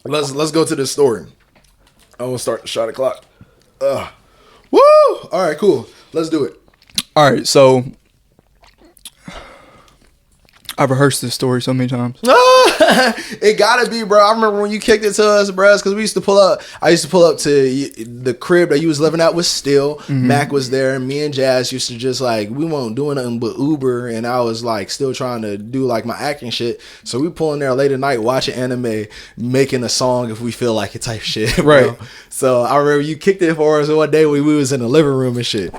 let's go to this story. I want to start the shot o'clock. Woo! All right, cool. Let's do it. All right, so I've rehearsed this story so many times. It gotta be, bro. I remember when you kicked it to us, bro, because we used to pull up. I used to pull up to the crib that you was living at was still. Mm-hmm. Mac was there, and me and Jazz used to just like, we weren't doing nothing but Uber, and I was like still trying to do like my acting shit. So we pull in there late at night, watching anime, making a song if we feel like it type shit. Bro. Right. So I remember you kicked it for us one day when we was in the living room and shit.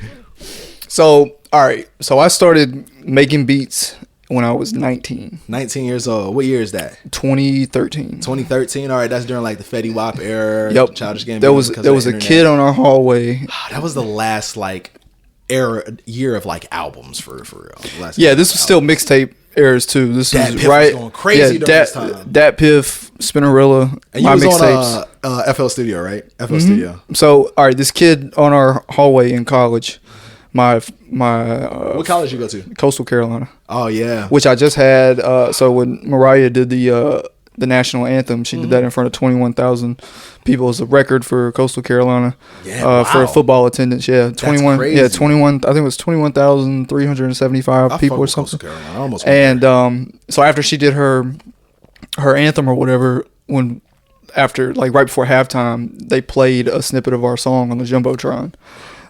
So, all right. So I started making beats when I was 19. 19 years old. What year is that? 2013. 2013. All right, that's during like the Fetty Wap era. Yep. Childish Gambino. There was a kid on our hallway. That was the last like year of like albums for real. Yeah, this was still mixtape eras too. This Dat was Piff right. Was going crazy during this time. Dat Piff, Spinnerella, and you was on FL Studio, right? FL Studio. So, all right, this kid on our hallway in college. My what college you go to? Coastal Carolina. Oh yeah. Which I just had. So when Mariah did the national anthem, she did that in front of 21,000 people. It's a record for Coastal Carolina. Yeah. Wow. For football attendance. Yeah. 21. That's crazy. Yeah. 21. I think it was 21,375 people or something. Coastal Carolina. I almost. And so after she did her anthem or whatever, after like right before halftime, they played a snippet of our song on the Jumbotron.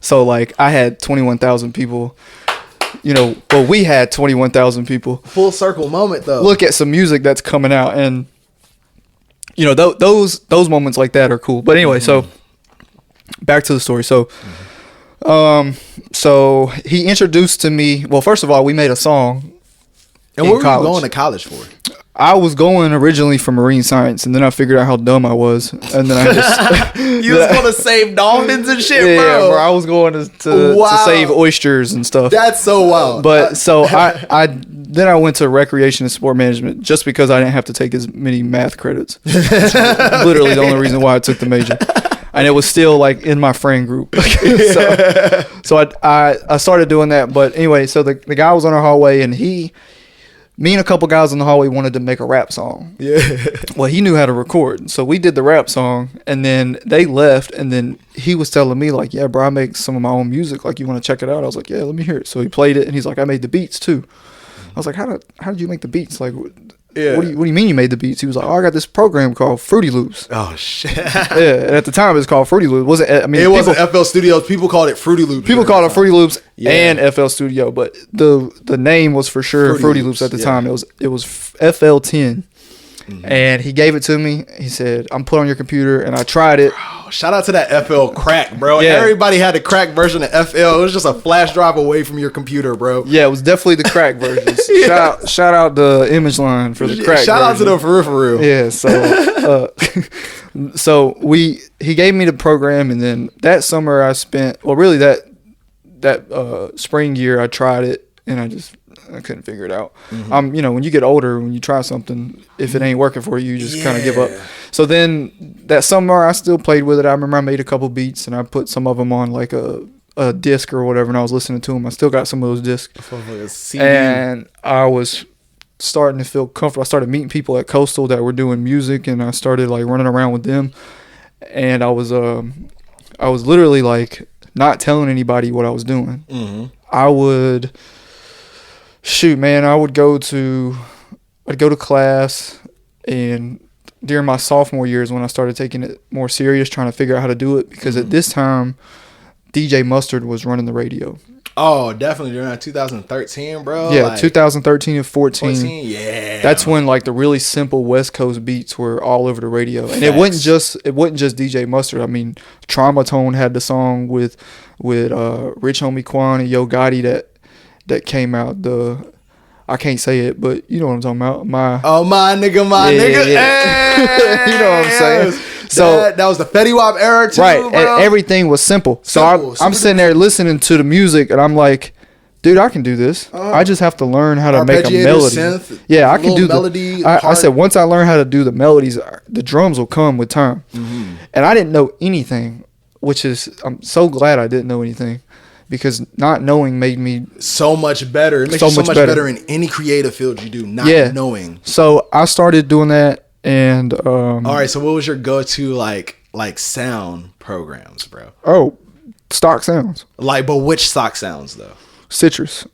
So, like, I had 21,000 people, we had 21,000 people. Full circle moment, though. Look at some music that's coming out. And, those moments like that are cool. But anyway, so back to the story. So, so he introduced to me, well, first of all, we made a song. And what were you going to college for? I was going originally for marine science, and then I figured out how dumb I was, and then I just you was going to save dolphins and shit, bro. Yeah, bro. I was going to save oysters and stuff. That's so wild. But so then I went to recreation and sport management just because I didn't have to take as many math credits. Literally the only reason why I took the major, and it was still like in my friend group. so I started doing that. But anyway, so the guy was on our hallway, and me and a couple guys in the hallway wanted to make a rap song. Yeah. Well, he knew how to record. So we did the rap song, and then they left, and then he was telling me, like, yeah, bro, I make some of my own music. Like, you want to check it out? I was like, yeah, let me hear it. So he played it, and he's like, I made the beats, too. I was like, how did you make the beats? Like, yeah. What do you mean you made the beats? He was like, oh, I got this program called Fruity Loops. Oh, shit. Yeah, and at the time, it was called Fruity Loops. It wasn't FL Studios. People called it Fruity Loops. People called it Fruity Loops and FL Studio, but the name was for sure Fruity Loops at the time. It was FL10. Mm-hmm. And he gave it to me. He said, I'm put on your computer, and I tried it. Bro, shout out to that FL crack, bro. Yeah. Everybody had the crack version of FL. It was just a flash drive away from your computer, bro. Yeah, it was definitely the crack version. Yeah. Shout out the Image Line for the crack Shout version. out to them for real. Yeah, so he gave me the program, and then that summer I spent, well, really that spring year I tried it, and I couldn't figure it out. Mm-hmm. When you get older, when you try something, if it ain't working for you, you just kind of give up. So then that summer, I still played with it. I remember I made a couple beats, and I put some of them on like a disc or whatever, and I was listening to them. I still got some of those discs. And I was starting to feel comfortable. I started meeting people at Coastal that were doing music, and I started like running around with them. And I was literally like not telling anybody what I was doing. Mm-hmm. I would go to class, and during my sophomore years when I started taking it more serious, trying to figure out how to do it, because at this time DJ Mustard was running the radio. Oh, definitely during 2013, bro. Yeah, 2013 and 14. Yeah. That's when like the really simple West Coast beats were all over the radio. And it wasn't just DJ Mustard. I mean, Traumatone had the song with Rich Homie Quan and Yo Gotti that came out. I can't say it, but you know what I'm talking about. My nigga. Yeah. You know what I'm saying? So that was the Fetty Wap era too, right? Bro. And everything was simple. So I'm sitting there listening to the music, and I'm like, dude, I can do this. I just have to learn how to make a melody. Synth, yeah, I can do melody. I said once I learn how to do the melodies, the drums will come with time. Mm-hmm. And I didn't know anything, which is I'm so glad I didn't know anything. Because not knowing made me so much better. It makes you so much better in any creative field you do, not knowing. So I started doing that, And All right, so what was your go-to like sound programs, bro? oh, stock sounds. Like, but which stock sounds though? Citrus.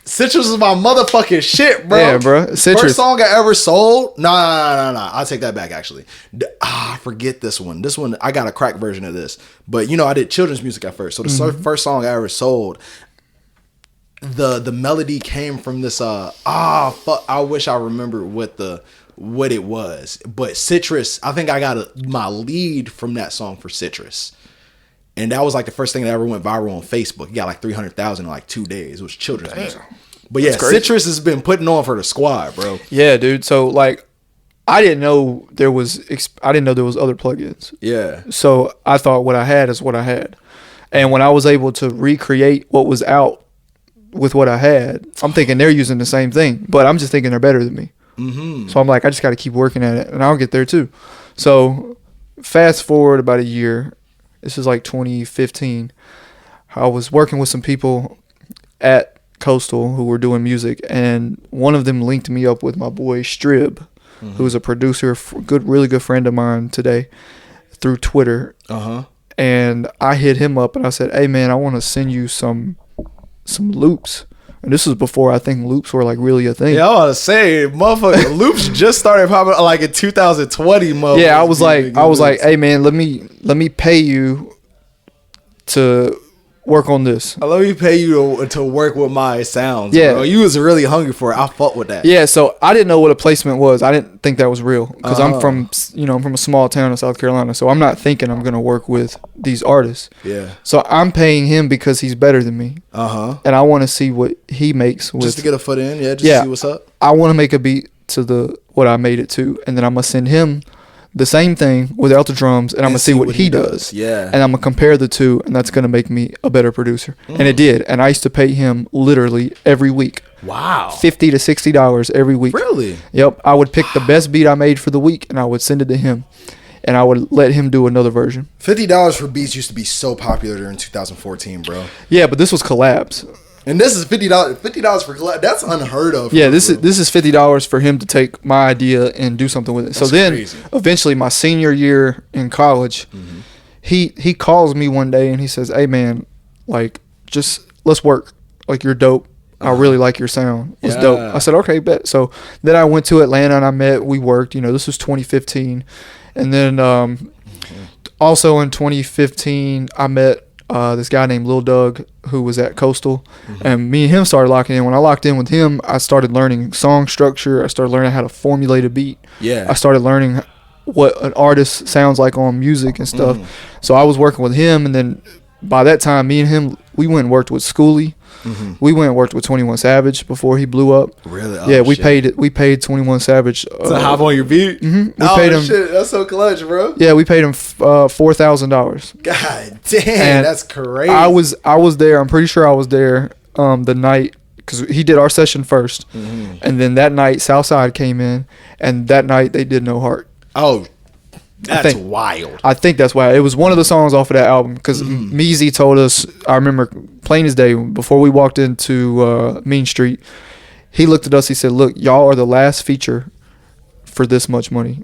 Citrus is my motherfucking shit, bro. Yeah, bro. Citrus. First song I ever sold. Nah. I'll take that back. Actually, I forget this one. This one I got a crack version of this, but I did children's music at first. So the first song I ever sold, the melody came from this. Fuck. I wish I remember what it was, but Citrus. I think I got my lead from that song for Citrus. And that was like the first thing that ever went viral on Facebook. It got like 300,000 in like 2 days. It was children's music. But yeah, Citrus has been putting on for the squad, bro. Yeah, dude. So like, I didn't know there was other plugins. Yeah. So I thought what I had is what I had. And when I was able to recreate what was out with what I had, I'm thinking they're using the same thing, but I'm just thinking they're better than me. Mm-hmm. So I'm like, I just got to keep working at it, and I'll get there too. So fast forward about a year. This is like 2015. I was working with some people at Coastal who were doing music, and one of them linked me up with my boy Strib, who's a producer, really good friend of mine today, through Twitter. And I hit him up and I said, "Hey man, I want to send you some loops." And this was before I think loops were like really a thing. Yeah, I want to say, motherfucker, loops just started popping like in 2020, motherfucker. Yeah, I was like, hey man, let me pay you to work on this. Let me pay you to work with my sounds. Yeah, bro. You was really hungry for it. I fought with that. Yeah, so I didn't know what a placement was. I didn't think that was real because I'm from a small town in South Carolina, so I'm not thinking I'm gonna work with these artists. Yeah. So I'm paying him because he's better than me. And I want to see what he makes with, just to get a foot in. Yeah, just to see what's up. I want to make a beat to what I made it to, and then I'm gonna send him the same thing without the drums, and I'm gonna see what he does. Yeah. And I'm gonna compare the two, and that's gonna make me a better producer. And it did. And I used to pay him literally every week. Wow. $50 to $60 every week. Really? Yep. I would pick the best beat I made for the week, and I would send it to him, and I would let him do another version. $50 for beats used to be so popular during 2014, bro. Yeah, but this was collabs. And this is $50 for collab. That's unheard of. Yeah, this is $50 for him to take my idea and do something with it. That's so then, crazy. Eventually, my senior year in college, he calls me one day and he says, "Hey man, like, just let's work. Like, you're dope. I really like your sound. It's dope." I said, "Okay, bet." So then I went to Atlanta and we worked. This was 2015, and then also in 2015 I met this guy named Lil Doug who was at Coastal, and me and him started locking in. When I locked in with him, I started learning song structure. I started learning how to formulate a beat. Yeah. I started learning what an artist sounds like on music and stuff. So I was working with him, and then by that time, me and him, we went and worked with Schoolie. We went and worked with 21 Savage before he blew up. Really? Yeah, we paid 21 Savage to hop on your beat. We paid him. Shit, that's so clutch, bro. Yeah, we paid him $4,000. God damn, that's crazy. I was there. I'm pretty sure I was there the night, because he did our session first, and then that night Southside came in, and that night they did No Heart. Oh, that's wild. I think that's why. It was one of the songs off of that album, because Meezy told us, I remember plain as day, before we walked into Mean Street, he looked at us, he said, "Look, y'all are the last feature for this much money."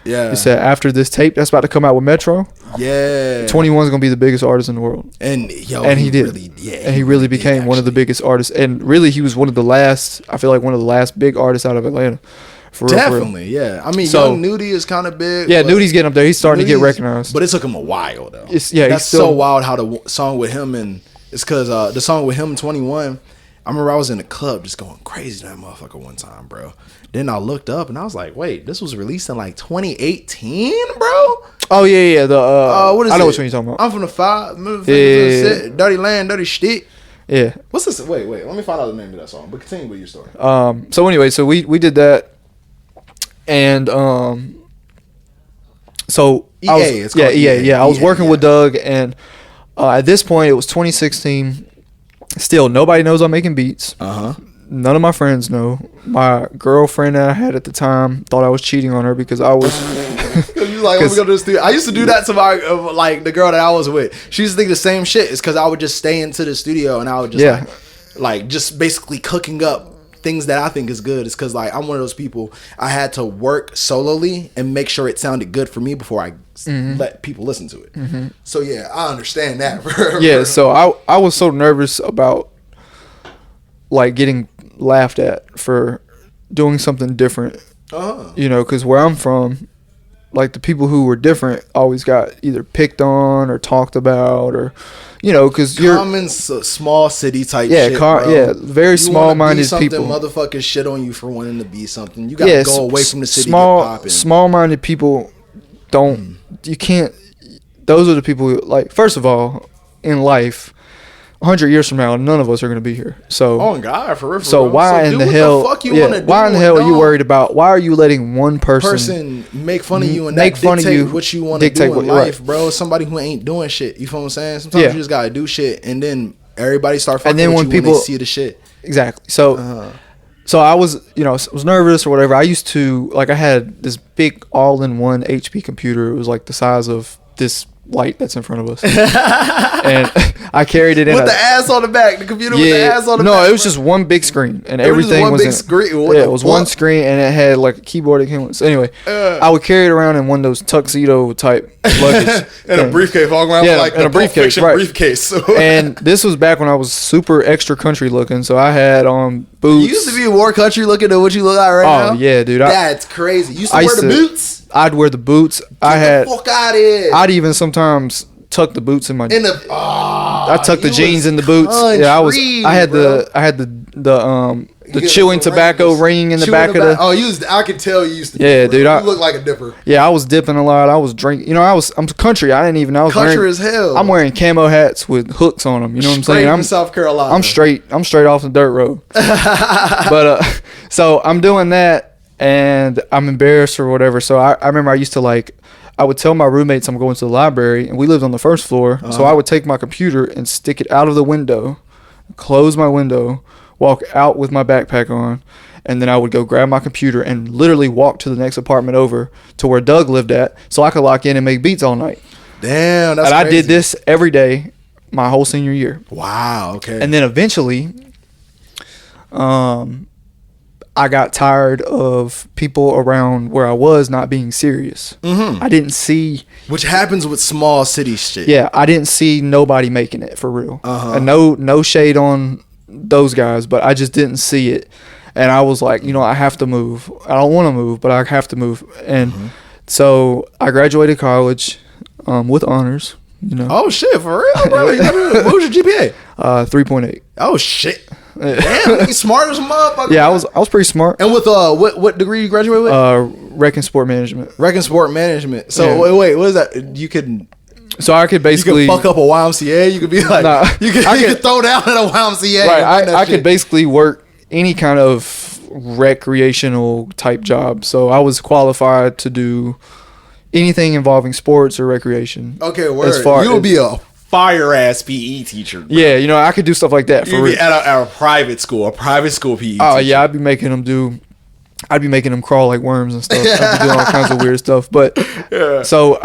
Yeah. He said, after this tape that's about to come out with Metro, 21's going to be the biggest artist in the world. And he did. And he really became one of the biggest artists. And really, he was one of the last big artists out of Atlanta. Definitely, yeah. I mean, Young Nudie is kind of big. Yeah, Nudie's getting up there. He's starting to get recognized. But it took him a while, though. That's so wild how the song with him, and it's because the song with him and 21, I remember I was in the club just going crazy to that motherfucker one time, bro. Then I looked up and I was like, wait, this was released in like 2018, bro? Oh, yeah. What is I know it? which one you're talking about. I'm from the 5. Yeah. Dirty Land, Dirty Stick. Yeah. What's this? Wait. Let me find out the name of that song. But continue with your story. So anyway, so we did that. And so EA. I was working with Doug, and at this point it was 2016. Still, nobody knows I'm making beats. None of my friends know. My girlfriend that I had at the time thought I was cheating on her because I was. You like, let me go to the studio. I used to do that to my the girl that I was with. She used to think the same shit. It's because I would just stay into the studio and I would just like just basically cooking up things that I think is good is because like I'm one of those people. I had to work solely and make sure it sounded good for me before I let people listen to it. So yeah, I understand that. Yeah, so I was so nervous about like getting laughed at for doing something different. You know, because where I'm from, like the people who were different always got either picked on or talked about, or you know, because you're common small city type shit, bro. Very small minded people. Motherfuckers shit on you for wanting to be something. You gotta go away from the city. Small minded people don't. You can't. Those are the people who, like, first of all, in life, 100 years from now, none of us are going to be here. So, oh God, for real. So why in the hell? Why in the hell are you worried about? Why are you letting one person make fun of you and make fun of you what you want to do in life, bro? Somebody who ain't doing shit. You feel what I'm saying? Sometimes you just gotta do shit, and then everybody start fucking with you when they see the shit. Exactly. So, so I was, you know, was nervous or whatever. I used to I had this big all-in-one HP computer. It was like the size of this light that's in front of us, and I carried it in with the ass on the back. The computer with the ass on the back. No, it was just one big screen, and everything was screen. It was one screen, and it had like a keyboard. It came with. So anyway, I would carry it around in one of those tuxedo type luggage and a briefcase, walking around with like a briefcase, briefcase. And this was back when I was super extra country looking, so I had on boots. You used to be more country looking than what you look like right now. Oh yeah, dude, that's crazy. You used to wear the boots. I'd wear the boots. Get the fuck out of here. I'd even sometimes tuck the boots in my. I tucked the jeans in the boots. Yeah, I had the chewing tobacco ring in the back of the. Oh, I could tell you used to. Yeah, dude. You look like a dipper. Yeah, I was dipping a lot. I was drinking. You know, I'm country. I didn't even know. Country as hell. I'm wearing camo hats with hooks on them. You know what I'm saying? I'm South Carolina. I'm straight off the dirt road. But so I'm doing that. And I'm embarrassed or whatever. So I remember I used to I would tell my roommates I'm going to the library, and we lived on the first floor. So I would take my computer and stick it out of the window, close my window, walk out with my backpack on, and then I would go grab my computer and literally walk to the next apartment over to where Doug lived at, so I could lock in and make beats all night. Damn, that's crazy. I did this every day my whole senior year. Wow, okay. And then eventually, I got tired of people around where I was not being serious. I didn't see... Which happens with small city shit. Yeah, I didn't see nobody making it for real. And no shade on those guys, but I just didn't see it. And I was like, you know, I have to move. I don't want to move, but I have to move. And so I graduated college with honors. You know. Oh, shit, for real, bro? What was your GPA? 3.8. Oh, shit. Damn, you smart as a motherfucker. Yeah, I was pretty smart. And with what degree you graduated with? Rec and sport management. Rec and sport management. So wait, what is that? You could. So I could basically fuck up a YMCA. You could be like, you could throw down at a YMCA. Right. I could basically work any kind of recreational type job. So I was qualified to do anything involving sports or recreation. Okay, word. You would be a fire ass PE teacher, bro. Yeah, you know, I could do stuff like that. You'd be at a private school PE Oh teacher. Yeah, I'd be making them crawl like worms and stuff. I'd be doing all kinds of weird stuff. But so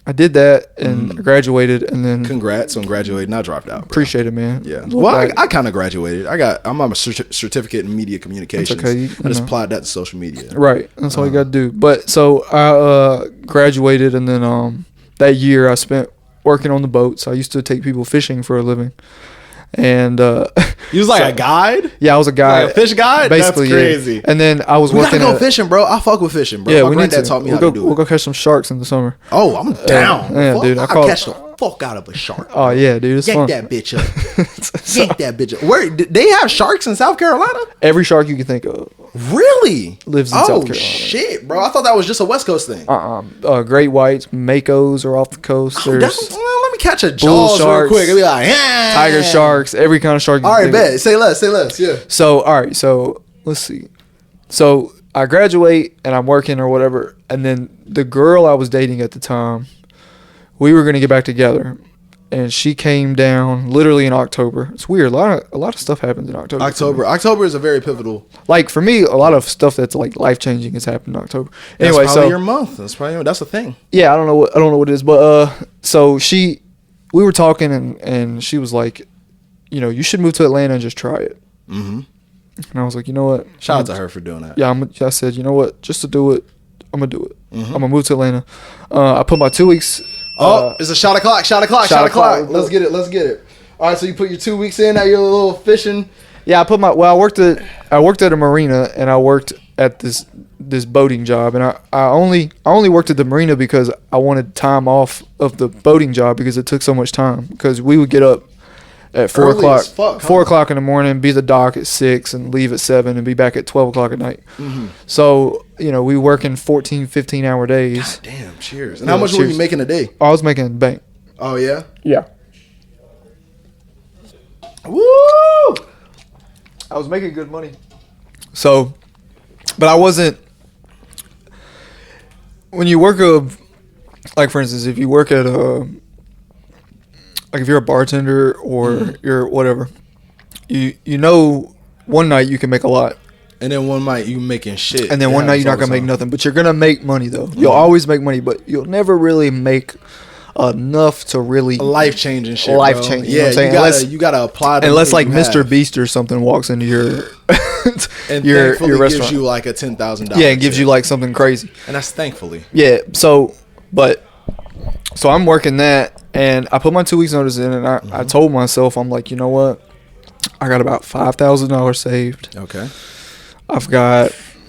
I did that and graduated, and then congrats on graduating. I dropped out. Bro. Appreciate it, man. Yeah. Well, I kind of graduated. I'm a certificate in media communications. Okay, I just applied that to social media. Right. That's all you got to do. But so I graduated, and then that year I spent working on the boats. I used to take people fishing for a living. And you was like a guide? Yeah, I was a guide. Like a fish guide? Basically, that's crazy. Yeah. And then I was working. We gotta go fishing, bro. I fuck with fishing, bro. Yeah, my granddad taught me how to do it. We'll go catch some sharks in the summer. Oh, I'm down. Yeah, dude. I catch the fuck out of a shark. Oh yeah, dude. It's fun. Yank that bitch up. Yank that bitch up. Where they have sharks in South Carolina? Every shark you can think of. Really? Lives in South Carolina. Oh shit, bro! I thought that was just a West Coast thing. Great whites, makos are off the coast. Let me catch a Jaws real quick. I'll be like, tiger sharks, every kind of shark. All right, bet. Say less. Yeah. So all right, so let's see. So I graduate and I'm working or whatever, and then the girl I was dating at the time, we were gonna get back together. And she came down literally in October. It's weird. A lot of stuff happens in October. October is a very pivotal. Like for me, a lot of stuff that's like life changing has happened in October. Anyway, that's probably your month. That's the thing. Yeah, I don't know what it is, but so we were talking and she was like, you should move to Atlanta and just try it. Mm-hmm. And I was like, you know what? Shout out to her for doing that. Yeah, I said, you know what? Just to do it, I'm going to do it. Mm-hmm. I'm going to move to Atlanta. I put my 2 weeks. It's a shot o'clock. Let's get it. All right, so you put your 2 weeks in. Now you're a little fishing. Yeah, I worked at a marina, and I worked at this boating job, and I only worked at the marina because I wanted time off of the boating job because it took so much time, because we would get up at 4 o'clock, 4 o'clock in the morning, be at the dock at 6 and leave at 7 and be back at 12 o'clock at night. Mm-hmm. So, we working 14, 15 hour days. God damn, cheers. And how much were you making a day? I was making bank. Oh, yeah? Yeah. Woo! I was making good money. So, but I wasn't, when you work like for instance, if you work at like if you're a bartender or you're whatever, one night you can make a lot. And then one night you making shit. And then one night you're not going to make nothing. But you're going to make money though. You'll always make money, but you'll never really make enough to really life-changing shit. Life-changing. Yeah, you gotta apply. Unless like Mr. Beast or something walks into your and your restaurant, gives you like a $10,000. Yeah, and gives you like something crazy. And that's thankfully. Yeah. So I'm working that, and I put my 2 weeks notice in, and I told myself, I'm like, you know what? I got about $5,000 saved. Okay.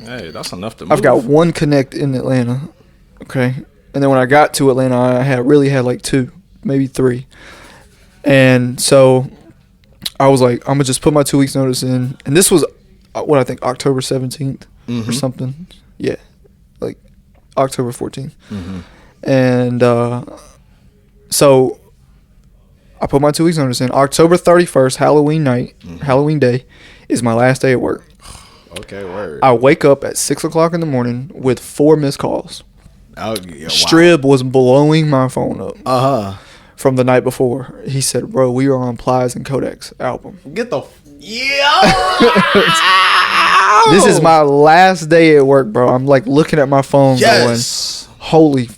Hey, that's enough to move. I've got one connect in Atlanta. Okay. And then when I got to Atlanta, I had like 2, maybe 3. And so I was like, I'm going to just put my 2 weeks notice in. And this was what I think October 17th or something. Yeah. Like October 14th. Mm-hmm. And so I put my 2 weeks notice in. October 31st, Halloween night, Halloween day, is my last day at work. Okay, word. I wake up at 6 o'clock in the morning with 4 missed calls. Oh, yeah, wow. Strib was blowing my phone up. From the night before. He said, bro, we are on Plies and Kodak's album. Get the This is my last day at work, bro. I'm like looking at my phone going, holy,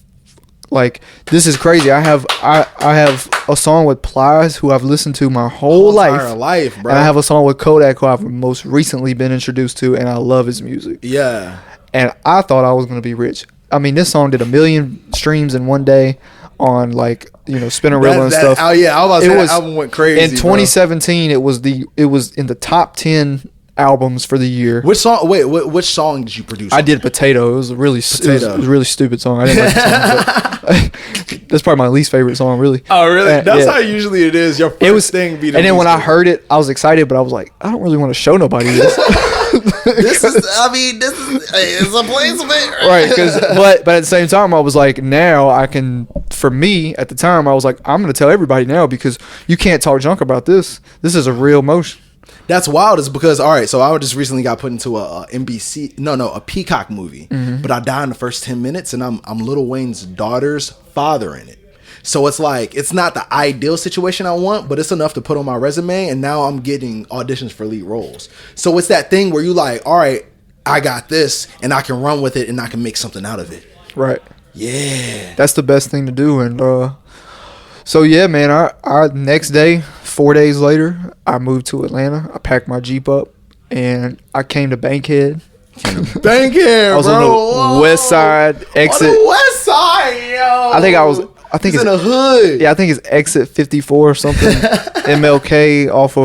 like, this is crazy. I have a song with Plies who I've listened to my whole life, bro. And I have a song with Kodak who I've most recently been introduced to, and I love his music. Yeah. And I thought I was going to be rich. I mean, this song did 1 million streams in one day on like, Spinnerella and stuff. Oh yeah, I was about to say that album went crazy. In 2017, it was in the top 10 albums for the year. Which song? Wait, which song did you produce? I did Potato. It was a really stupid song. I didn't like the song. But that's probably my least favorite song, really. Oh really? That's how usually it is. Your first thing be the and then when I heard it, I was excited, but I was like, I don't really want to show nobody this. This is it's a placement, right? But at the same time, I was like, now I can. For me, at the time, I was like, I'm gonna tell everybody now because you can't talk junk about this. This is a real motion. That's wild, is because all right. So I just recently got put into a Peacock movie, but I died in the first 10 minutes, and I'm Lil Wayne's daughter's father in it. So it's like, it's not the ideal situation I want, but it's enough to put on my resume, and now I'm getting auditions for lead roles. So it's that thing where you like, all right, I got this, and I can run with it, and I can make something out of it. Right. Yeah. That's the best thing to do. And so yeah, man, I next day, 4 days later, I moved to Atlanta. I packed my Jeep up, and I came to Bankhead. Bankhead, I was on the west side exit. On the west side, yo. I think it's in the hood. Yeah, I think it's exit 54 or something. MLK off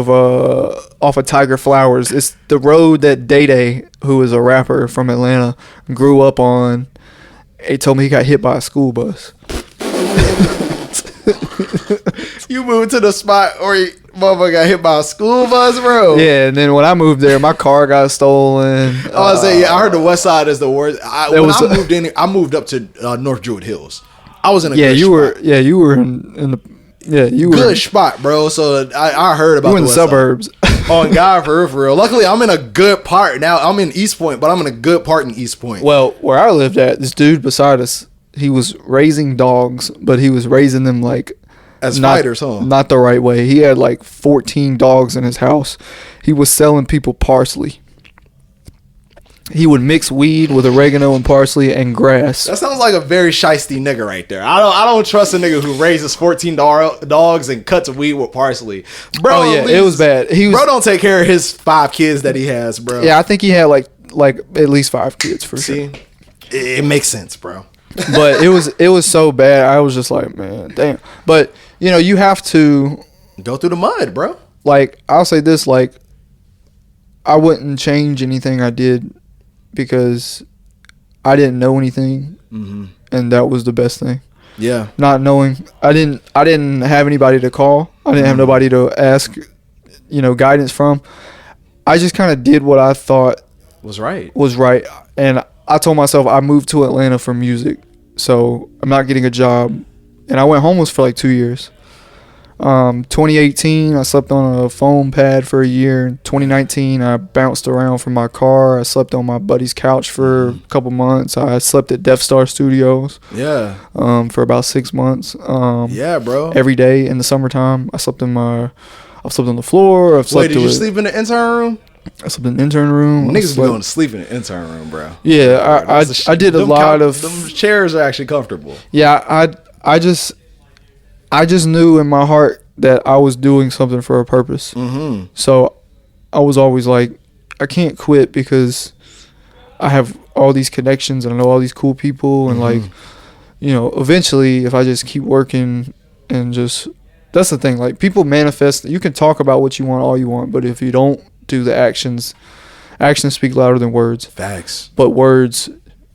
of Tiger Flowers. It's the road that Day, who is a rapper from Atlanta, grew up on. He told me he got hit by a school bus. You moved to the spot where motherfucker got hit by a school bus, bro. Yeah, and then when I moved there, my car got stolen. I was saying, I heard the west side is the worst. I moved up to North Druid Hills. I was in a good spot. You were in the good spot, bro. So I heard about you in the suburbs. On God, for real. Luckily, I'm in a good part now. I'm in East Point, but I'm in a good part in East Point. Well, where I lived at, this dude beside us, he was raising dogs, but he was raising them like as fighters, huh? Not the right way. He had like 14 dogs in his house. He was selling people parsley. He would mix weed with oregano and parsley and grass. That sounds like a very shiesty nigga right there. I don't trust a nigga who raises 14 dogs and cuts weed with parsley. Bro, Oh yeah, it was bad. Bro don't take care of his 5 kids that he has, bro. Yeah, I think he had like at least 5 kids for sure. It makes sense, bro. But it was so bad. I was just like, man, damn. But you know, you have to go through the mud, bro. Like, I'll say this, like, I wouldn't change anything I did because I didn't know anything, and that was the best thing. Yeah, not knowing. I didn't have anybody to call. I didn't have nobody to ask, guidance from. I just kind of did what I thought was right. And I told myself I moved to Atlanta for music, so I'm not getting a job. And I went homeless for like 2 years. 2018, I slept on a foam pad for a year. In 2019, I bounced around from my car. I slept on my buddy's couch for a couple months. I slept at Death Star Studios. Yeah. For about 6 months. Yeah, bro. Every day in the summertime, I slept on the floor. Wait, did you sleep in the intern room? I slept in the intern room. Niggas be going to sleep in the intern room, bro. Yeah, I did a lot of. Them chairs are actually comfortable. Yeah, I just knew in my heart that I was doing something for a purpose. Mm-hmm. So I was always like, I can't quit because I have all these connections and I know all these cool people. And like, eventually if I just keep working and just, that's the thing. Like, people manifest. You can talk about what you want all you want, but if you don't do the actions speak louder than words. Facts. But words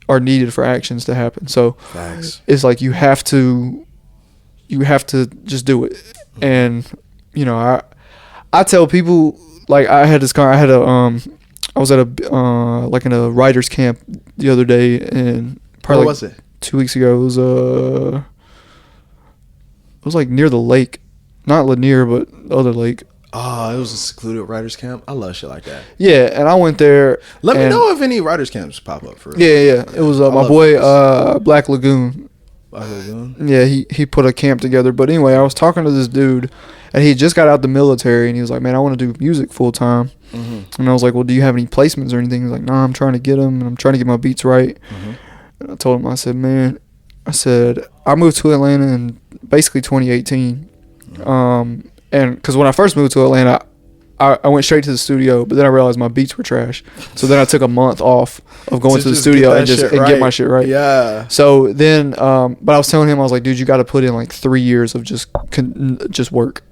are needed for actions to happen. So facts. It's like you have to just do it. And I tell people, like, I was at a like in a writer's camp the other day, and probably what was it? 2 weeks ago. It was like near the lake, not Lanier, but the other lake. Oh, it was a secluded writers camp. I love shit like that. Yeah, and I went there. Let me know if any writers camps pop up for real. Yeah. It was my boy Black Lagoon. Yeah, he put a camp together. But anyway, I was talking to this dude, and he just got out the military, and he was like, man, I want to do music full time. Mm-hmm. And I was like, well, do you have any placements or anything? He's like, nah, I'm trying to get them, and I'm trying to get my beats right. Mm-hmm. And I told him, I said, man, I moved to Atlanta in basically 2018. Mm-hmm. And because when I first moved to Atlanta, I went straight to the studio, but then I realized my beats were trash. So then I took a month off of going to the studio and get my shit right. Yeah. So then, but I was telling him, I was like, dude, you got to put in like 3 years of just work.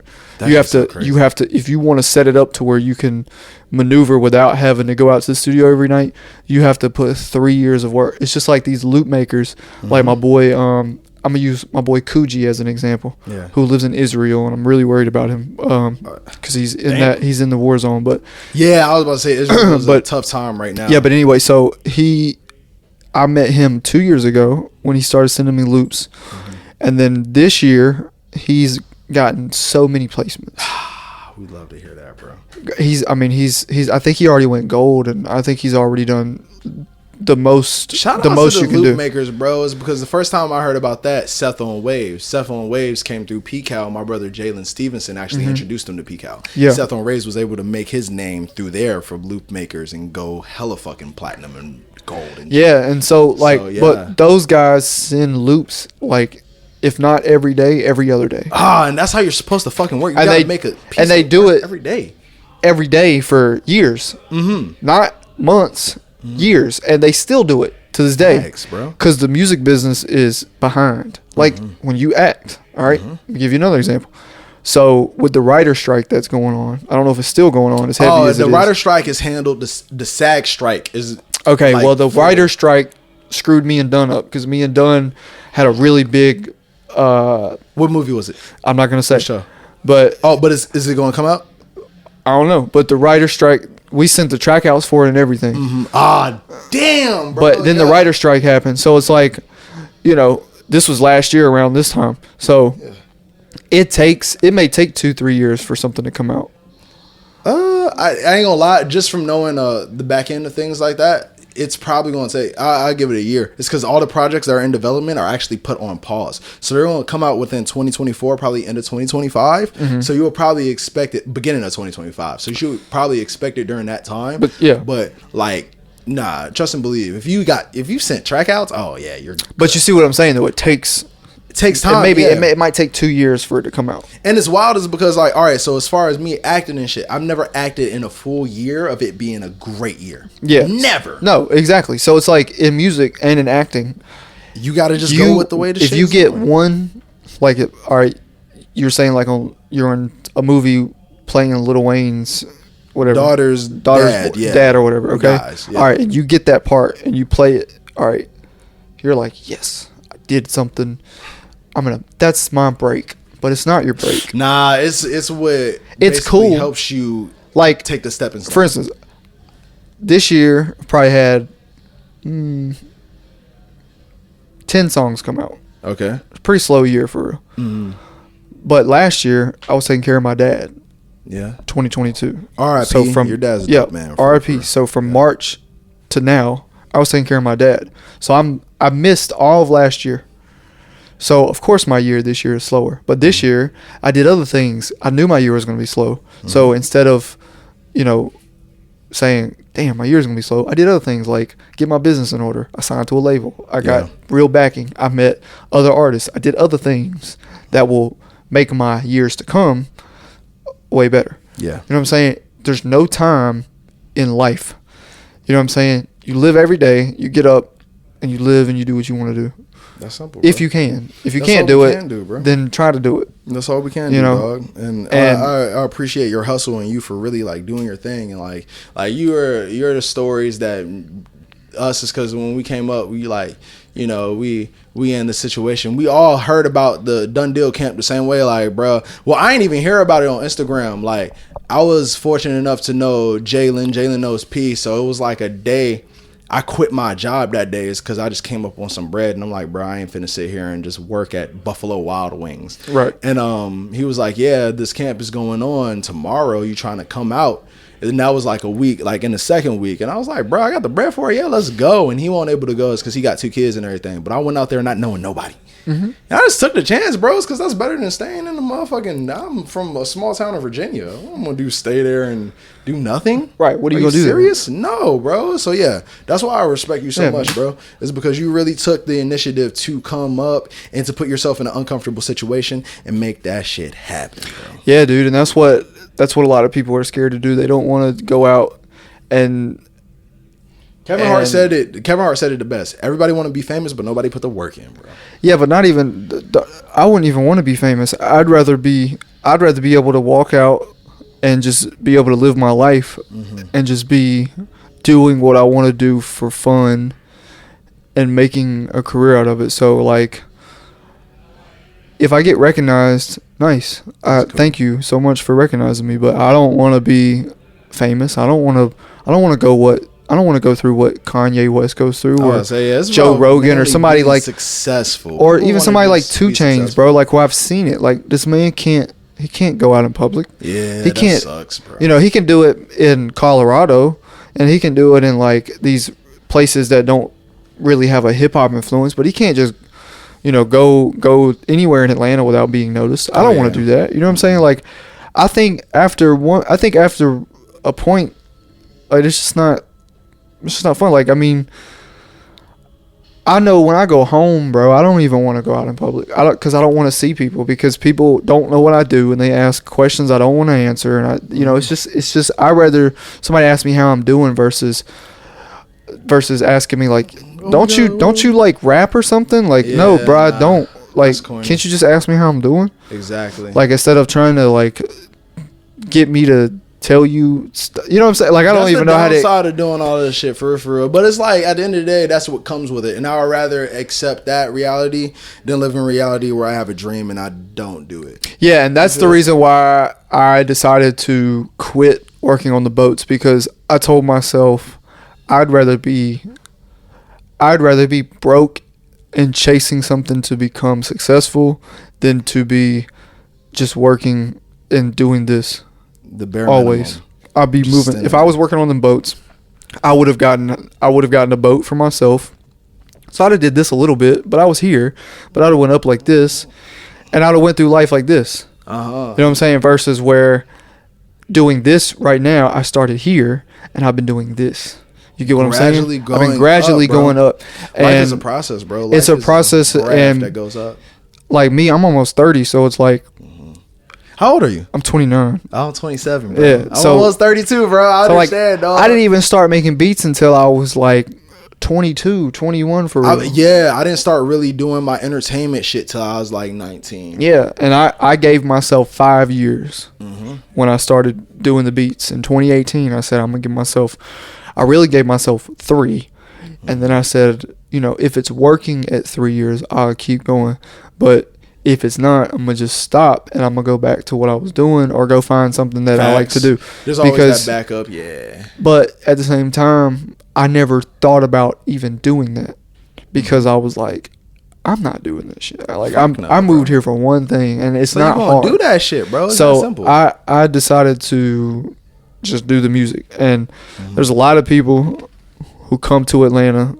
You have to, if you want to set it up to where you can maneuver without having to go out to the studio every night, you have to put 3 years of work. It's just like these loop makers, like my boy, I'm gonna use my boy Kuji as an example, who lives in Israel, and I'm really worried about him because he's in the war zone. But yeah, I was about to say Israel is a tough time right now. Yeah, but anyway, so I met him 2 years ago when he started sending me loops, and then this year he's gotten so many placements. We'd love to hear that, bro. I think he already went gold, and I think he's already done the most you can do. Makers, bro, is because the first time I heard about that, Seth on Waves came through PCal. My brother Jalen Stevenson actually introduced him to PCal. Yeah. Seth on Waves was able to make his name through there from loop makers and go hella fucking platinum and gold. And and but those guys send loops like, if not every day, every other day. And that's how you're supposed to fucking work. You gotta make a piece and they do it every day for years, not months. Years, and they still do it to this day. Thanks, bro. Because the music business is behind. Like when you act, all right? Let me give you another example. So with the writer strike that's going on, I don't know if it's still going on as heavy as it is. The writer strike is handled. The SAG strike is okay. Well, the writer strike screwed me and Dunn up because me and Dunn had a really big. What movie was it? I'm not gonna say. Sure. But is it going to come out? I don't know. But the writer strike. We sent the track outs for it and everything. Damn, bro. But then the writer strike happened. So it's like, this was last year around this time. So it may take 2-3 years for something to come out. I ain't gonna lie. Just from knowing the back end of things like that, it's probably going to take, I'll give it a year. It's because all the projects that are in development are actually put on pause. So they're going to come out within 2024, probably end of 2025. So you will probably expect it beginning of 2025. So you should probably expect it during that time. But like Nah, trust and believe. If you sent track outs, oh yeah, you're. But you see what I'm saying though? It takes time. And maybe it might take 2 years for it to come out. And it's wild is because like, all right, so as far as me acting and shit, I've never acted in a full year of it being a great year. Yeah, never. No, exactly. So it's like in music and in acting, you got to just go with the way the shit. If you get one, like, all right, you're saying like you're in a movie playing in Lil Wayne's whatever daughter's dad or whatever. Okay, guys, yeah. All right, and you get that part and you play it. All right, you're like, yes, I did something. That's my break, but it's not your break. Nah, it's what it's cool helps you like take the stepping stone. For instance, this year I probably had 10 songs come out. Okay, it's a pretty slow year for real. Mm-hmm. But last year I was taking care of my dad. Yeah, 2022. R.I.P. So from your dad's a dope man. R.I.P. So from March to now, I was taking care of my dad. So I missed all of last year. So, of course, my year this year is slower. But this year, I did other things. I knew my year was going to be slow. Mm-hmm. So, instead of, saying, damn, my year is going to be slow, I did other things like get my business in order. I signed to a label. I got real backing. I met other artists. I did other things that will make my years to come way better. Yeah. You know what I'm saying? There's no time in life. You know what I'm saying? You live every day. You get up and you live and you do what you want to do. That's simple, bro. If you can. If you can't do it, then try to do it. That's all we can do, dog. And I appreciate your hustle and you for really like doing your thing. And like you're the stories that us is because when we came up, we like, we in the situation. We all heard about the Done Deal camp the same way. Like, bro, well, I ain't even hear about it on Instagram. Like, I was fortunate enough to know Jalen. Jalen knows P. So it was like a day. I quit my job that day is because I just came up on some bread and I'm like, bro, I ain't finna sit here and just work at Buffalo Wild Wings. Right. And he was like, yeah, this camp is going on tomorrow. You trying to come out? And that was like a week, like in the second week. And I was like, bro, I got the bread for it. Yeah, let's go. And he wasn't able to go because he got 2 kids and everything. But I went out there not knowing nobody. Mm-hmm. And I just took the chance, bros, because that's better than staying in the motherfucking. I'm from a small town in Virginia. I'm gonna stay there and do nothing. Right? What are you gonna do? Serious? No, bro. So yeah, that's why I respect you so much, bro. It's because you really took the initiative to come up and to put yourself in an uncomfortable situation and make that shit happen, bro. Yeah, dude, and that's what a lot of people are scared to do. They don't want to go out and. Kevin Hart said it the best. Everybody want to be famous, but nobody put the work in, bro. Yeah, but not even. I wouldn't even want to be famous. I'd rather be able to walk out and just be able to live my life and just be doing what I want to do for fun and making a career out of it. So like, if I get recognized, nice. Cool. Thank you so much for recognizing me. But I don't want to be famous. I don't want to go through what Kanye West goes through, or Joe Rogan, or somebody like successful, or even somebody like 2 Chainz, bro. Like, well, I've seen it. Like, this man can't go out in public. Yeah, he can't. That sucks, bro. He can do it in Colorado, and he can do it in like these places that don't really have a hip hop influence. But he can't just, go anywhere in Atlanta without being noticed. I don't want to do that. You know what I'm saying? Like, I think after a point, like it's just not fun. Like, I mean, I know when I go home, bro, I don't even want to go out in public. Because I don't want to see people, because people don't know what I do and they ask questions I don't want to answer. And it's just I'd rather somebody ask me how I'm doing versus asking me like, don't you like rap or something? Like, no, bro, I don't. Like, can't you just ask me how I'm doing? Exactly. Like, instead of trying to like get me to tell you, you know what I'm saying? Like, I don't even know how to. That's the downside of doing all this shit for real. But it's like, at the end of the day, that's what comes with it. And I would rather accept that reality than live in reality where I have a dream and I don't do it. Yeah, and that's the reason why I decided to quit working on the boats, because I told myself I'd rather be broke and chasing something to become successful than to be just working and doing this. The bare always minimum. I'd be just moving. If I was working on them boats, I would have gotten a boat for myself. So I'd have did this a little bit, but I was here. But I'd have went up like this, and I'd have went through life like this. You know what I'm saying? Versus where doing this right now, I started here and I've been doing this. You get what I'm saying? Gradually I've going been gradually up, bro. going up. And Life is a process, bro. Life it's a is process, graph and that goes up. like me, I'm almost 30, so it's like How old are you? I'm 29. I'm 27, bro. Yeah, I'm so- almost 32, bro. I So understand, dog. I didn't even start making beats until I was like 22, 21 for real. I didn't start really doing my entertainment shit till I was like 19. Yeah, and I gave myself 5 years when I started doing the beats. In 2018, I said I'm gonna give myself. I really gave myself 3, and then I said, you know, if it's working at 3 years, I'll keep going. But if it's not, I'm gonna just stop and I'm gonna go back to what I was doing or go find something that I like to do. There's always that backup, yeah. But at the same time, I never thought about even doing that because I was like, I'm not doing this shit. Like I moved here for one thing, and it's not hard. Do that shit, bro. It's so that simple. I decided to just do the music, and there's a lot of people who come to Atlanta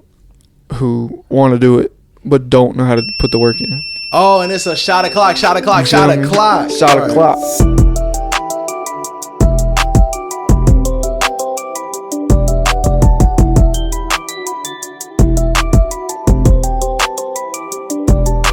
who want to do it but don't know how to put the work in. Oh, and it's a shot o'clock. Shot o'clock.